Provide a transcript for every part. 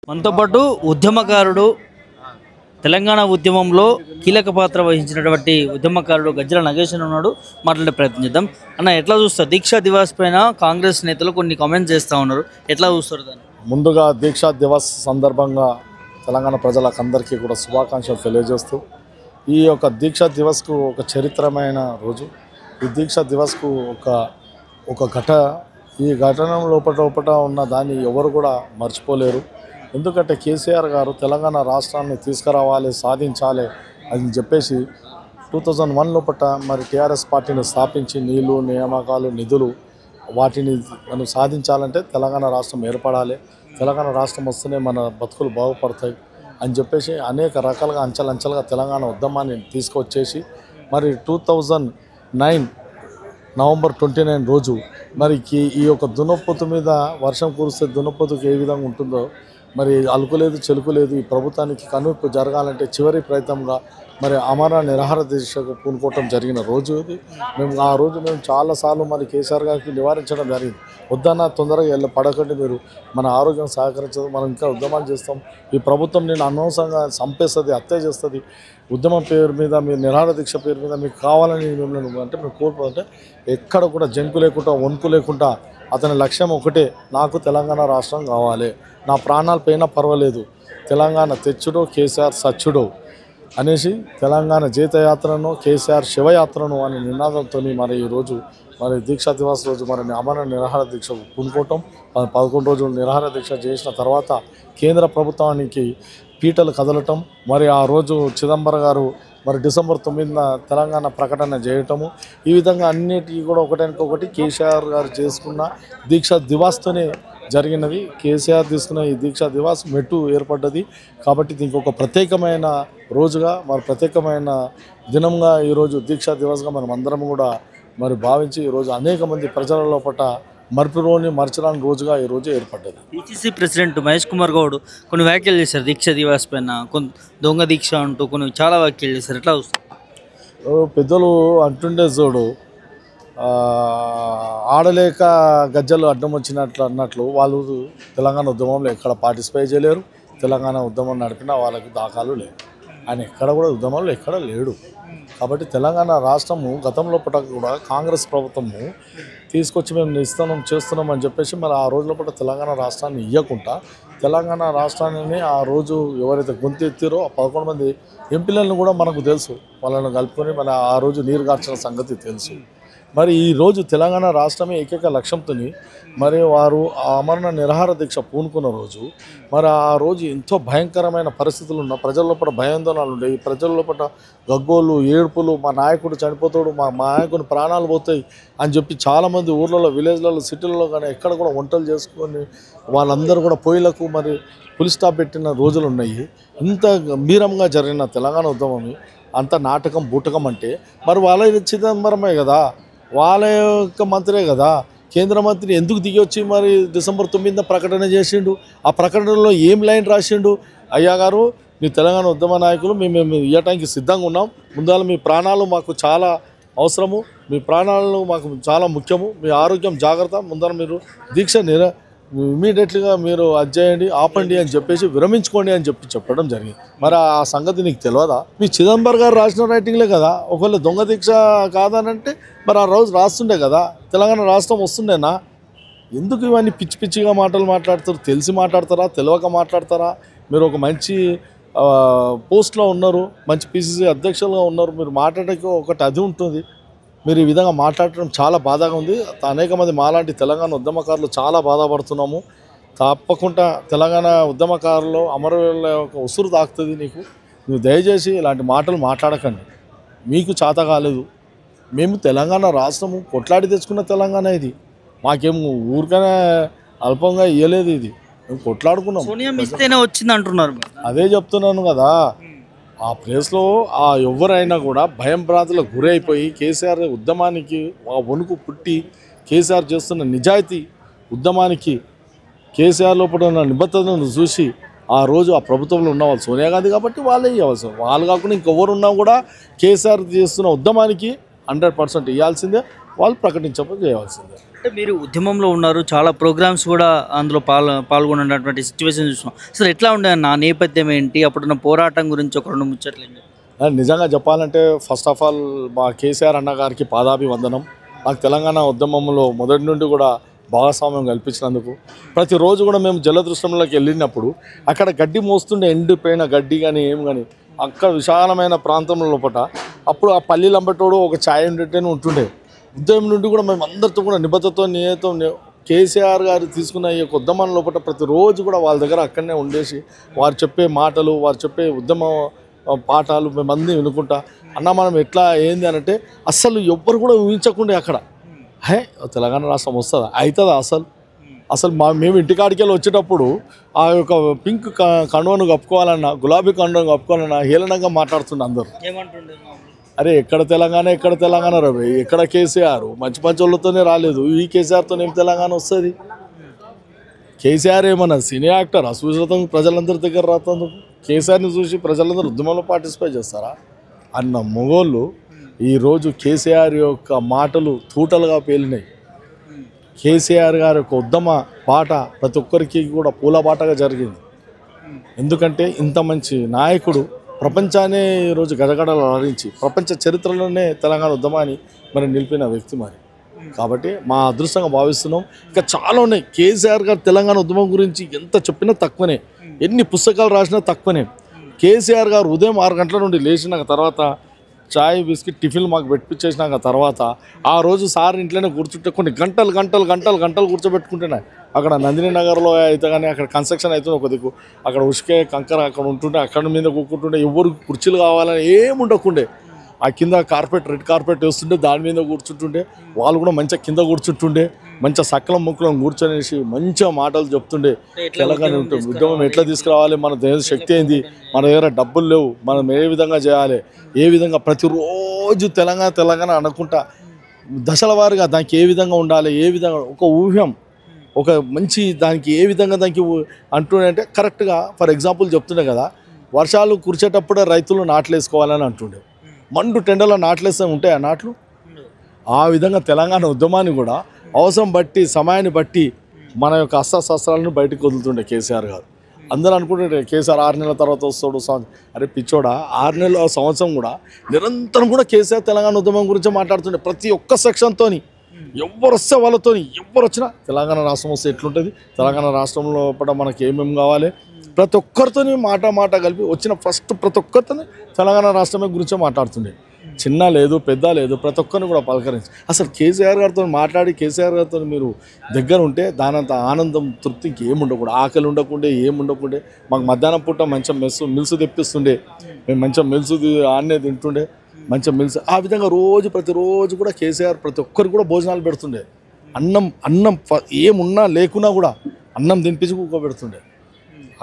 మనతో పాటు ఉద్యమకారుడు తెలంగాణ ఉద్యమంలో కీలక పాత్ర వహించినటువంటి ఉద్యమకారుడు గజ్జల నగేశ్వర ఉన్నాడు. మాట్లాడే ప్రయత్నం చేద్దాం. అన్న, ఎట్లా చూస్తారు దీక్షా దివాస్ పైన కాంగ్రెస్ నేతలు కొన్ని కామెంట్స్ చేస్తూ ఉన్నారు, ఎట్లా చూస్తారు దాన్ని? ముందుగా దీక్షా దివస్ సందర్భంగా తెలంగాణ ప్రజలకందరికీ కూడా శుభాకాంక్షలు తెలియజేస్తూ, ఈ యొక్క దీక్షా దివస్కు ఒక చరిత్రమైన రోజు. ఈ దీక్షా దివస్కు ఈ ఘటన లోపల ఉన్న దాన్ని ఎవరు కూడా మర్చిపోలేరు. ఎందుకంటే కేసీఆర్ గారు తెలంగాణ రాష్ట్రాన్ని తీసుకురావాలి, సాధించాలి అని చెప్పేసి 2001 లోపల మరి టీఆర్ఎస్ పార్టీని స్థాపించి నీళ్లు, నియామకాలు, నిధులు వాటిని మనం సాధించాలంటే తెలంగాణ రాష్ట్రం ఏర్పడాలి, తెలంగాణ రాష్ట్రం వస్తేనే మన బతుకులు బాగుపడతాయి అని చెప్పేసి అనేక రకాలుగా అంచెలంచెలుగా తెలంగాణ ఉద్యమాన్ని తీసుకొచ్చేసి మరి 2009 నవంబర్ 29 రోజు మరి ఈ యొక్క దున్నపోతు మీద వర్షం కురిస్తే దున్నపోతుకు ఏ విధంగా ఉంటుందో మరి అలుకులేదు చెలుకులేదు ఈ ప్రభుత్వానికి కనువిప్పు జరగాలంటే చివరి ప్రయత్నంగా మరి అమర నిరాహార దీక్షకు పూనుకోవటం జరిగిన రోజు ఇది. ఆ రోజు మేము చాలాసార్లు మరి కేసీఆర్ గారికి నివారించడం జరిగింది. వద్దన్న తొందరగా పడకండి, మీరు మన ఆరోగ్యం సహకరించదు, మనం ఇంకా ఉద్యమాలు చేస్తాం, ఈ ప్రభుత్వం నేను అనవసరంగా చంపేస్తుంది, హత్య చేస్తుంది, ఉద్యమం పేరు మీద మీరు నిరాహార దీక్ష పేరు మీద మీకు కావాలని మిమ్మల్ని అంటే మేము కోల్పోతే ఎక్కడ కూడా జంకు లేకుండా వణుకు లేకుండా అతని లక్ష్యం ఒకటే, నాకు తెలంగాణ రాష్ట్రం కావాలి, నా ప్రాణాలు పైన పర్వాలేదు, తెలంగాణ తెచ్చుడో కేసీఆర్ సచ్చుడో అనేసి తెలంగాణ జీతయాత్రను కేసీఆర్ శివయాత్రను అనే నినాదంతో మరి ఈరోజు మరి దీక్షా దివాస్ రోజు మరి అమర నిరాహార దీక్ష పూనుకోవటం. 11 రోజులు నిరాహార దీక్ష చేసిన తర్వాత కేంద్ర ప్రభుత్వానికి పీటలు కదలటం, మరి ఆ రోజు చిదంబరం గారు మరి డిసెంబర్ 9న తెలంగాణ ప్రకటన చేయటము, ఈ విధంగా అన్నిటికీ కూడా ఒకటి కేసీఆర్ గారు చేసుకున్న దీక్షా దివాస్తోనే జరిగినది. కేసీఆర్ తీసుకున్న ఈ దీక్షా దివాస్ మెట్టు ఏర్పడ్డది కాబట్టి దీనికి ఒక ప్రత్యేకమైన రోజుగా మరి ప్రత్యేకమైన దినంగా ఈరోజు దీక్షా దివాస్గా మనం అందరం కూడా మరి భావించి ఈరోజు అనేక మంది ప్రజల లోపల మరచరాని రోజుగా ఈరోజు ఏర్పడ్డది. పిసిసి ప్రెసిడెంట్ మహేష్ కుమార్ గౌడ్ కొన్ని వ్యాఖ్యలు చేశారు దీక్షా దివాస్ పైన, దొంగ దీక్ష అంటూ కొన్ని చాలా వ్యాఖ్యలు చేశారు, ఎట్లా చూస్తారు? పెద్దలు అంటుండే చూడు, ఆడలేక గజ్జలు అడ్డం వచ్చినట్లు అన్నట్లు వాళ్ళు తెలంగాణ ఉద్యమంలో ఎక్కడ పార్టిసిపేట్ చేయలేరు, తెలంగాణ ఉద్యమం నడిపినా వాళ్ళకి దాఖలు లేవు, ఆయన ఎక్కడ కూడా ఉద్యమంలో ఎక్కడ లేడు. కాబట్టి తెలంగాణ రాష్ట్రము గతంలో కూడా కాంగ్రెస్ ప్రభుత్వము తీసుకొచ్చి మేము ఇస్తున్నాం చేస్తున్నాం అని చెప్పేసి మరి ఆ రోజుల పూట తెలంగాణ రాష్ట్రాన్ని ఇవ్వకుండా తెలంగాణ రాష్ట్రాన్ని ఆ రోజు ఎవరైతే గొంతెత్తిరో ఆ 11 మంది ఎంపీలను కూడా మనకు తెలుసు, వాళ్ళని కలుపుకొని మన ఆ రోజు నీరు గార్చిన సంగతి తెలుసు. మరి ఈరోజు తెలంగాణ రాష్ట్రమే ఏకైక లక్ష్యంతో మరి వారు ఆ అమరణ నిరాహార దీక్ష పూనుకున్న రోజు మరి ఆ రోజు ఎంతో భయంకరమైన పరిస్థితులు ఉన్న ప్రజల లోపల భయాందోళనలు ఉండే, ఈ ప్రజల లోపల గగ్గోలు ఏడుపులు, మా నాయకుడు చనిపోతాడు, మా నాయకుని ప్రాణాలు పోతాయి అని చెప్పి చాలామంది ఊర్లలో విలేజ్లలో సిటీలలో కానీ ఎక్కడ కూడా వంటలు చేసుకొని వాళ్ళందరూ కూడా పొయ్యిలకు మరి పులి స్టాప్ పెట్టిన రోజులు ఉన్నాయి. ఇంత గంభీరంగా జరిగిన తెలంగాణ ఉద్యమం అంత నాటకం బూటకం అంటే మరి వాళ్ళ చిదంబరమే కదా, వాళ్ళ యొక్క మంత్రే కదా, కేంద్ర మంత్రి ఎందుకు దిగి వచ్చి మరి డిసెంబర్ 9న ప్రకటన చేసిండు? ఆ ప్రకటనలో ఏం లైన్ రాసిండు? అయ్యా గారు, మీ తెలంగాణ ఉద్యమ నాయకులు మేము ఇవ్వటానికి సిద్ధంగా ఉన్నాం, ముందాల మీ ప్రాణాలు మాకు చాలా అవసరము, మీ ప్రాణాలను మాకు చాలా ముఖ్యము, మీ ఆరోగ్యం జాగ్రత్త, ముందర మీరు దీక్ష ఇమీడియట్లీగా మీరు అది చేయండి, ఆపండి అని చెప్పేసి విరమించుకోండి అని చెప్పడం జరిగింది. మరి ఆ సంగతి నీకు తెలియదా? మీ చిదంబరం గారు రాసిన రైటింగ్లే కదా, ఒకవేళ దొంగ దీక్ష కాదనంటే మరి ఆ రోజు రాస్తుండే కదా, తెలంగాణ రాష్ట్రం వస్తుండేనా? ఎందుకు ఇవన్నీ పిచ్చి పిచ్చిగా మాటలు మాట్లాడతారు? తెలిసి మాట్లాడతారా, తెలియక మాట్లాడతారా? మీరు ఒక మంచి పోస్ట్లో ఉన్నారు, మంచి పిసిసి అధ్యక్షులుగా ఉన్నారు, మీరు మాట్లాడడానికి ఒకటి అది ఉంటుంది, మీరు ఈ విధంగా మాట్లాడటం చాలా బాధగా ఉంది. అనేక మంది మాలాంటి తెలంగాణ ఉద్యమకారులు చాలా బాధపడుతున్నాము. తప్పకుండా తెలంగాణ ఉద్యమకారులు అమరవీరుల యొక్క ఉసురు తాకుతుంది నీకు, నువ్వు దయచేసి ఇలాంటి మాటలు మాట్లాడకండి, మీకు చేత కాలేదు. మేము తెలంగాణ రాష్ట్రము కొట్లాడి తెచ్చుకున్న తెలంగాణ ఇది, మాకేం ఊరికనే అల్పంగా ఇవ్వలేదు, ఇది మేము కొట్లాడుకున్నాం. సోనియా ఇస్తేనే వచ్చింది అంటున్నారు. అదే చెప్తున్నాను కదా, ఆ ప్లేస్లో ఎవరైనా కూడా భయం భ్రాంతులకు గురైపోయి కేసీఆర్ ఉద్యమానికి ఆ వణుకు పుట్టి కేసీఆర్ చేస్తున్న నిజాయితీ ఉద్యమానికి కేసీఆర్ లోపల ఉన్న నిబద్ధతను చూసి ఆ రోజు ఆ ప్రభుత్వంలో ఉన్న వాళ్ళు సోనియా గాంధీ కాబట్టి వాళ్ళే ఇవ్వాల్సింది, వాళ్ళు కాకుండా ఇంకెవరు ఉన్నా కూడా కేసీఆర్ చేస్తున్న ఉద్యమానికి 100% ఇవ్వాల్సిందే. వాళ్ళు ప్రకటించకపోతే చేయాల్సిందే. అంటే మీరు ఉద్యమంలో ఉన్నారు, చాలా ప్రోగ్రామ్స్ కూడా అందులో పాల్గొన్నటువంటి సిచ్యువేషన్ చూసాం. అసలు ఎట్లా ఉండే నా నేపథ్యం ఏంటి, అప్పుడున్న పోరాటం గురించి ఒక 2 ముచ్చట్లు ఏంటి? నిజంగా చెప్పాలంటే ఫస్ట్ ఆఫ్ ఆల్ మా కేసీఆర్ అన్న గారికి పాదాభివందనం. మాకు తెలంగాణ ఉద్యమంలో మొదటి నుండి కూడా భాగస్వామ్యం కల్పించినందుకు. ప్రతిరోజు కూడా మేము జలదృశ్యంలోకి వెళ్ళినప్పుడు అక్కడ గడ్డి మోస్తుండే, ఎండిపోయిన గడ్డి కానీ ఏం కానీ అక్కడ విశాలమైన ప్రాంతంలో లోపల అప్పుడు ఆ పల్లి లంబటోడు ఒక ఛాయ్ ఉండేటనే ఉంటుండే. ఉద్యమం నుండి కూడా మేము అందరితో కూడా నిబద్ధతో నియతో కేసీఆర్ గారు తీసుకున్న ఈ యొక్క ఉద్యమం లోపల ప్రతిరోజు కూడా వాళ్ళ దగ్గర అక్కడనే ఉండేసి వారు చెప్పే మాటలు, వారు చెప్పే ఉద్యమ పాఠాలు మేమందరం వినుకుంటా అన్న మనం ఎట్లా ఏంది అనంటే అసలు ఎవ్వరు కూడా ఊహించకుండా అక్కడ తెలంగాణ రాష్ట్రం వస్తుందా, అవుతుందా అసలు మేము ఇంటికాడికి వెళ్ళి వచ్చేటప్పుడు ఆ యొక్క పింక్ కండువను కప్పుకోవాలన్నా, గులాబీ కండువను కప్పుకోవాలన్నా హేళనంగా మాట్లాడుతుండే అందరూ. అరే ఎక్కడ తెలంగాణ రవి, ఎక్కడ కేసీఆర్, మంచి వాళ్ళతోనే రాలేదు, ఈ కేసీఆర్తో ఏం తెలంగాణ వస్తుంది? కేసీఆర్ ఏమన్నా సినీ యాక్టర్ అసూసతం ప్రజలందరి దగ్గర రాతందుకు? కేసీఆర్ని చూసి ప్రజలందరూ ఉద్యమంలో పార్టిసిపేట్ చేస్తారా అన్న మొగోళ్ళు ఈరోజు కేసీఆర్ యొక్క మాటలు తూటలుగా పేలినాయి. కేసీఆర్ గారి యొక్క ఉద్యమ పాట ప్రతి ఒక్కరికి కూడా పూలబాటగా జరిగింది. ఎందుకంటే ఇంత మంచి నాయకుడు ప్రపంచాన్ని ఈరోజు గడగడలు అలరించి ప్రపంచ చరిత్రలోనే తెలంగాణ ఉద్యమాన్ని మరి నిలిపిన వ్యక్తి మరి. కాబట్టి మా అదృష్టంగా భావిస్తున్నాం. ఇంకా చాలా ఉన్నాయి. కేసీఆర్ గారు తెలంగాణ ఉద్యమం గురించి ఎంత చెప్పినా తక్కువనే, ఎన్ని పుస్తకాలు రాసినా తక్కువనే. కేసీఆర్ గారు ఉదయం 6 గంటల నుండి లేచినాక తర్వాత చాయ్ బిస్కెట్ టిఫిన్ మాకు పెట్టించేసినాక తర్వాత ఆ రోజు సార్ ఇంట్లోనే కూర్చుంటే కొన్ని గంటలు కూర్చోబెట్టుకుంటున్నాయి. అక్కడ నందిని నగర్లో అయితే కానీ అక్కడ కన్స్ట్రక్షన్ అవుతుంది ఒక దిక్కు, అక్కడ ఉసుకే కంకర అక్కడ ఉంటుండే, అక్కడ మీద కూర్చుంటుండే, ఎవరు కుర్చీలు కావాలని ఏముండకుండే. ఆ కింద రెడ్ కార్పెట్ వేస్తుంటే దాని మీద కూర్చుంటుండే, వాళ్ళు కూడా మంచిగా కింద కూర్చుంటుండే, మంచిగా సకలం ముక్కలం కూర్చొనేసి మంచిగా మాటలు చెప్తుండే. తెలంగాణ ఉద్యమం ఎట్లా తీసుకురావాలి, మన దగ్గర శక్తి ఏంది, మన దగ్గర డబ్బులు లేవు, మనం ఏ విధంగా చేయాలి, ఏ విధంగా ప్రతిరోజు తెలంగాణ అనుకుంటా దశల వారీగా దానికి ఏ విధంగా ఉండాలి, ఏ విధంగా ఒక ఊహ్యం, ఒక మంచి దానికి ఏ విధంగా దానికి అంటుండే అంటే కరెక్ట్గా ఫర్ ఎగ్జాంపుల్ చెప్తుండే కదా, వర్షాలు కురిచేటప్పుడే రైతులు నాట్లు వేసుకోవాలని అంటుండే. మండు టెండలో నాట్లేస్తే ఉంటాయి ఆ నాట్లు. ఆ విధంగా తెలంగాణ ఉద్యమాన్ని కూడా అవసరం బట్టి సమయాన్ని బట్టి మన యొక్క అస్త్రశస్త్రాలను బయటకు వదులుతుండే కేసీఆర్ గారు. అందరూ అనుకుంటుంటే కేసీఆర్ 6 నెలల తర్వాత వస్తాడు. అరే పిచ్చోడా, 6 నెలల సంవత్సరం కూడా నిరంతరం కూడా కేసీఆర్ తెలంగాణ ఉద్యమం గురించి మాట్లాడుతుండే. ప్రతి ఒక్క సెక్షన్తో ఎవరు వస్తే వాళ్ళతో, ఎవరు వచ్చినా తెలంగాణ రాష్ట్రం వస్తే ఎట్లుంటుంది, తెలంగాణ రాష్ట్రంలో కూడా మనకి ఏమేమి కావాలి, ప్రతి ఒక్కరితో మాట కలిపి వచ్చిన ఫస్ట్ ప్రతి ఒక్కరితో తెలంగాణ రాష్ట్రమే గురించే మాట్లాడుతుండే. చిన్న లేదు పెద్ద లేదు, ప్రతి ఒక్కరిని కూడా పలకరించి అసలు కేసీఆర్ గారితో మాట్లాడి కేసీఆర్ గారితో మీరు దగ్గర ఉంటే దానంత ఆనందం తృప్తి ఇంకేముండకూడదు. ఆకలి ఉండకుండే ఏముండకుండే. మాకు మధ్యాహ్నం పూట మంచిగా మిల్సు తెప్పిస్తుండే, మేము మంచిగా మిల్సు ఆన్నే తింటుండే, మంచిగా మిల్సు. ఆ విధంగా ప్రతిరోజు కూడా కేసీఆర్ ప్రతి ఒక్కరికి కూడా భోజనాలు పెడుతుండే. అన్నం ఏమున్నా లేకున్నా కూడా అన్నం తినిపించి కూకోబెడుతుండే.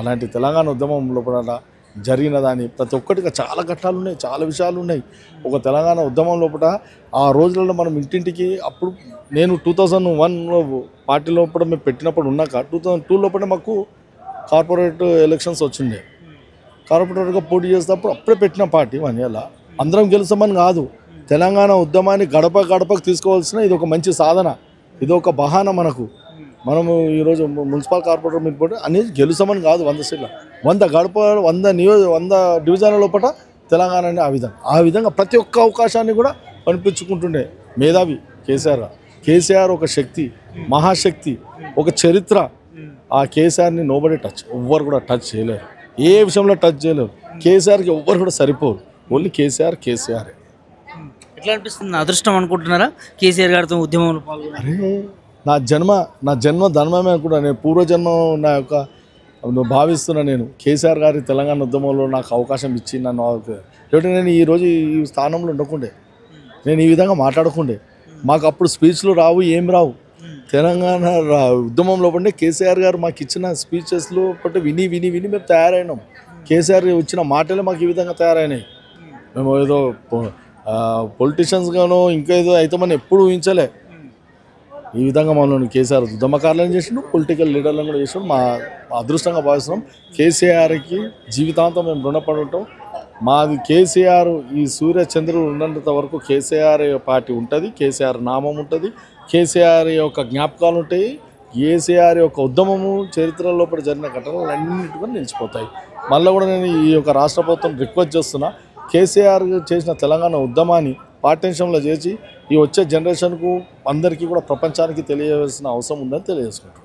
అలాంటి తెలంగాణ ఉద్యమం లోపల జరిగిన దాని ప్రతి ఒక్కటిగా చాలా ఘట్టాలు ఉన్నాయి, చాలా విషయాలు ఉన్నాయి. ఒక తెలంగాణ ఉద్యమం లోపల ఆ రోజులలో మనం ఇంటింటికి అప్పుడు నేను 2001లో పార్టీ లోపల మేము పెట్టినప్పుడు ఉన్నాక 2002 లోపల మాకు కార్పొరేట్ ఎలక్షన్స్ వచ్చిండే. కార్పొరేటర్గా పోటీ చేసేటప్పుడు అప్పుడే పెట్టిన పార్టీ 1 ఇయర్లో అందరం గెలుస్తామని కాదు. తెలంగాణ ఉద్యమాన్ని గడపకు తీసుకోవాల్సిన ఇది ఒక మంచి సాధన, ఇది ఒక బహాన మనకు. మనము ఈరోజు మున్సిపల్ కార్పొరేటర్ మీద పోటీ అనేది గెలుస్తామని కాదు. 100 సీట్ల 100 గడప 100 డివిజన్ల లోపల తెలంగాణని ఆ విధంగా ప్రతి ఒక్క అవకాశాన్ని కూడా కనిపించుకుంటుండే మేధావి కేసీఆర్ ఒక శక్తి, మహాశక్తి, ఒక చరిత్ర. ఆ కేసీఆర్ని నోబడి ఎవ్వరు కూడా టచ్ చేయలేరు, ఏ విషయంలో టచ్ చేయలేరు. కేసీఆర్కి ఎవ్వరు కూడా సరిపోరు, ఓన్లీ కేసీఆర్. ఎట్లా అనిపిస్తుంది, అదృష్టం అనుకుంటున్నారా కేసీఆర్ గారితో ఉద్యమంలో పాల్గొని? అరే నా జన్మ ధర్మమే అనుకుంటా. నేను పూర్వజన్మ నా యొక్క భావిస్తున్నా. నేను కేసీఆర్ గారి తెలంగాణ ఉద్యమంలో నాకు అవకాశం ఇచ్చి నన్ను లేకపోతే నేను ఈరోజు ఈ స్థానంలో ఉండకుండే, నేను ఈ విధంగా మాట్లాడకుండే. మాకు అప్పుడు స్పీచ్లు రావు, ఏం రావు. తెలంగాణ ఉద్యమంలో పడి కేసీఆర్ గారు మాకు ఇచ్చిన స్పీచెస్లో పట్టి విని మేము తయారైనాం. కేసీఆర్ ఇచ్చిన మాటలే మాకు ఈ విధంగా తయారైనాయి. మేము ఏదో పొలిటీషియన్స్గానో ఇంకా ఏదో అవుతామని ఎప్పుడు ఊహించలే. ఈ విధంగా మనల్ని కేసీఆర్ ఉద్యమకారులను చేసిండు, పొలిటికల్ లీడర్లను కూడా చేసిండు. మా అదృష్టంగా భావిస్తున్నాం. కేసీఆర్కి జీవితాంతం మేము రుణపడి ఉంటాం. మాది కేసీఆర్, ఈ సూర్యచంద్రుడు ఉన్నంత వరకు కేసీఆర్ పార్టీ ఉంటుంది, కేసీఆర్ నామం ఉంటుంది, కేసీఆర్ యొక్క జ్ఞాపకాలు ఉంటాయి, కేసీఆర్ యొక్క ఉద్యమము చరిత్ర లోపల జరిగిన ఘటనలు అన్నింటిగా నిలిచిపోతాయి. మళ్ళీ కూడా నేను ఈ యొక్క రాష్ట్ర ప్రభుత్వం రిక్వెస్ట్ చేస్తున్నా, కేసీఆర్ చేసిన తెలంగాణ ఉద్యమాన్ని పాఠ్యాంశంలో చేసి ఈ వచ్చే జనరేషన్కు అందరికీ కూడా ప్రపంచానికి తెలియవలసిన అవసరం ఉందని తెలియజేసుకుంటున్నాను.